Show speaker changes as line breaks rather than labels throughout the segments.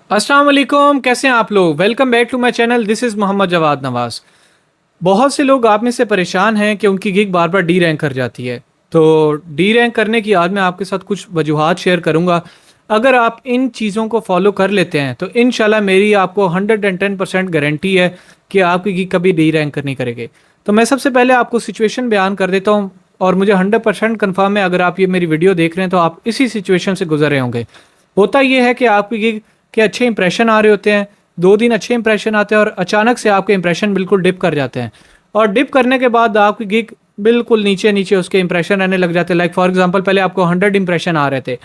अस्सलाम वालेकुम, कैसे हैं आप लोग। Welcome back to my channel. This is Mohammad Jawad Nawaz. बहुत से लोग आप में से परेशान हैं कि उनकी गिग बार बार डी रैंक कर जाती है। तो डी रैंक करने की आज मैं आपके साथ कुछ वजूहात शेयर करूंगा। अगर आप इन चीज़ों को फॉलो कर लेते हैं तो इंशाल्लाह मेरी आपको 110% गारंटी है कि आपकी गिग कभी डी रैंक नहीं करेगी। तो मैं सबसे पहले आपको सिचुएशन बयान कर देता हूँ और मुझे 100% कन्फर्म है अगर आप ये मेरी वीडियो देख रहे हैं तो आप इसी सिचुएशन से गुजर रहे होंगे। होता ये है कि आपकी गिग के अच्छे इंप्रेशन आ रहे होते हैं, 2 दिन अच्छे इंप्रेशन आते हैं और अचानक से आपके इंप्रेशन बिल्कुल डिप कर जाते हैं। और डिप करने के बाद आपकी गिग बिल्कुल नीचे नीचे उसके इंप्रेशन आने लग जाते हैं। लाइक फॉर एग्जांपल पहले आपको 100 इंप्रेशन आ रहे थे,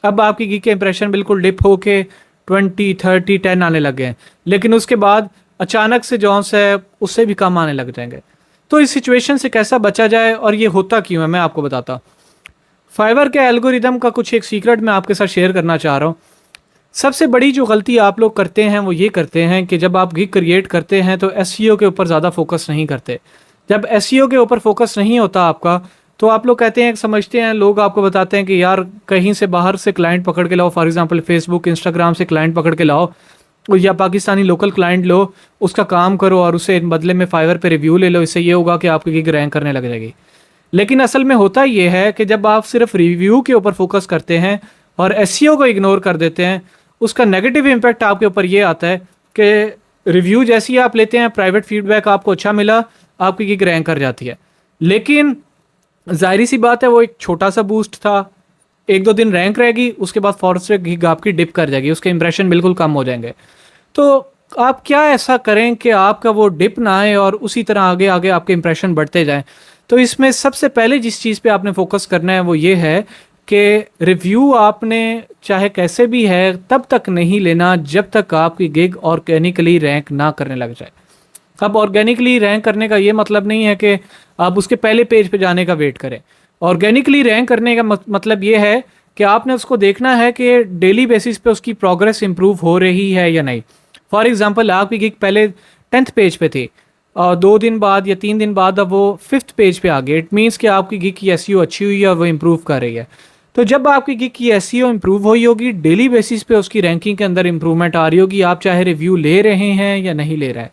अब आपकी गिग के इंप्रेशन बिल्कुल डिप होके 20, 30, 10 आने लग गए हैं। लेकिन उसके बाद अचानक से जौन सा है उससे भी कम आने लग जाएंगे। तो इस सिचुएशन से कैसा बचा जाए और ये होता क्यों है मैं आपको बताता। फाइवर के एल्गोरिदम का कुछ एक सीक्रेट मैं आपके साथ शेयर करना चाह रहा हूँ। सबसे बड़ी जो गलती आप लोग करते हैं वो ये करते हैं कि जब आप गिग क्रिएट करते हैं तो एसईओ के ऊपर ज़्यादा फोकस नहीं करते। जब एसईओ के ऊपर फोकस नहीं होता आपका तो आप लोग कहते हैं, समझते हैं, लोग आपको बताते हैं कि यार कहीं से बाहर से क्लाइंट पकड़ के लाओ, फॉर एग्जांपल फेसबुक इंस्टाग्राम से क्लाइंट पकड़ के लाओ या पाकिस्तानी लोकल क्लाइंट लो, उसका काम करो और उसे बदले में फाइवर पे रिव्यू ले लो। इससे ये होगा कि आपकी गिग रैंक करने लग जाएगी। लेकिन असल में होता ये है कि जब आप सिर्फ रिव्यू के ऊपर फोकस करते हैं और एसईओ को इग्नोर कर देते हैं, उसका नेगेटिव इम्पैक्ट आपके ऊपर ये आता है कि रिव्यू जैसी आप लेते हैं, प्राइवेट फीडबैक आपको अच्छा मिला, आपकी गिग रैंक कर जाती है। लेकिन जाहिर सी बात है वो एक छोटा सा बूस्ट था, 1-2 दिन रैंक रहेगी, उसके बाद फौरन से गिग आपकी डिप कर जाएगी, उसके इंप्रेशन बिल्कुल कम हो जाएंगे। तो आप क्या ऐसा करें कि आपका वो डिप ना आए और उसी तरह आगे आगे आपके इंप्रेशन बढ़ते जाएं। तो इसमें सबसे पहले जिस चीज़ पे आपने फोकस करना है वो ये है कि रिव्यू आपने चाहे कैसे भी है तब तक नहीं लेना जब तक आपकी गिग ऑर्गेनिकली रैंक ना करने लग जाए। अब ऑर्गेनिकली रैंक करने का ये मतलब नहीं है कि आप उसके पहले पेज पे जाने का वेट करें। ऑर्गेनिकली रैंक करने का मतलब ये है कि आपने उसको देखना है कि डेली बेसिस पे उसकी प्रोग्रेस इंप्रूव हो रही है या नहीं। फॉर एग्जांपल आपकी गिग पहले 10th पेज पे थी और 2 दिन बाद या 3 दिन बाद अब वो 5th पेज पे आ गए। इट मीन्स कि आपकी गिग की एसईओ अच्छी हुई है और वो इम्प्रूव कर रही है। तो जब आपकी गिग की एसईओ इम्प्रूव हुई होगी, डेली बेसिस पे उसकी रैंकिंग के अंदर इंप्रूवमेंट आ रही होगी, आप चाहे रिव्यू ले रहे हैं या नहीं ले रहे हैं।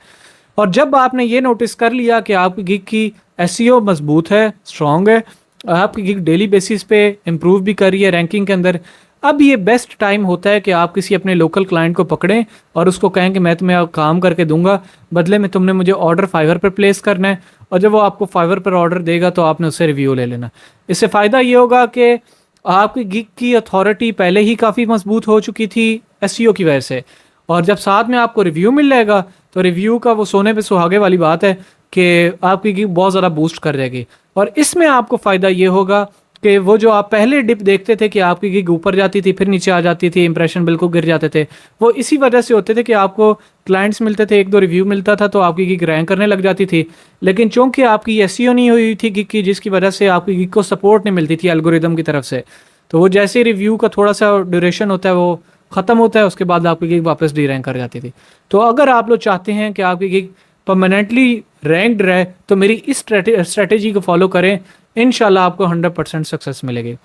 और जब आपने ये नोटिस कर लिया कि आपकी गिग की एसईओ मजबूत है, स्ट्रांग है, आपकी गिग डेली बेसिस पे इम्प्रूव भी कर रही है रैंकिंग के अंदर, अब ये बेस्ट टाइम होता है कि आप किसी अपने लोकल क्लाइंट को पकड़ें और उसको कहें कि मैं तुम्हें काम करके दूंगा, बदले में तुमने मुझे ऑर्डर फाइवर पर प्लेस करना है। और जब वो आपको फाइवर पर ऑर्डर देगा तो आपने उससे रिव्यू ले लेना। इससे फ़ायदा ये होगा कि आपकी गिग की अथॉरिटी पहले ही काफ़ी मजबूत हो चुकी थी एसईओ की वजह से, और जब साथ में आपको रिव्यू मिल जाएगा तो रिव्यू का वो सोने पे सुहागे वाली बात है कि आपकी गिग बहुत ज़्यादा बूस्ट कर जाएगी। और इसमें आपको फ़ायदा ये होगा कि वो जो आप पहले डिप देखते थे कि आपकी गिग ऊपर जाती थी फिर नीचे आ जाती थी, इंप्रेशन बिल्कुल गिर जाते थे, वो इसी वजह से होते थे कि आपको क्लाइंट्स मिलते थे, 1-2 रिव्यू मिलता था तो आपकी गिग रैंक करने लग जाती थी। लेकिन चूंकि आपकी एसईओ नहीं हुई थी गिग की, जिसकी वजह से आपकी गिग को सपोर्ट नहीं मिलती थी एल्गोरिदम की तरफ से, तो वो जैसे रिव्यू का थोड़ा सा ड्यूरेशन होता है वो ख़त्म होता है, उसके बाद आपकी गिग वापस डी रैंक कर जाती थी। तो अगर आप लोग चाहते हैं कि आपकी गिग परमानेंटली रैंक्ड रहे तो मेरी इस स्ट्रेटेजी को फॉलो करें, इंशाल्लाह आपको 100% सक्सेस मिलेगी।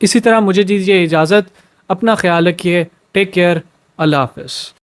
इसी तरह मुझे दीजिए इजाज़त, अपना ख्याल रखिए, टेक केयर, अल्लाह हाफ़िज़।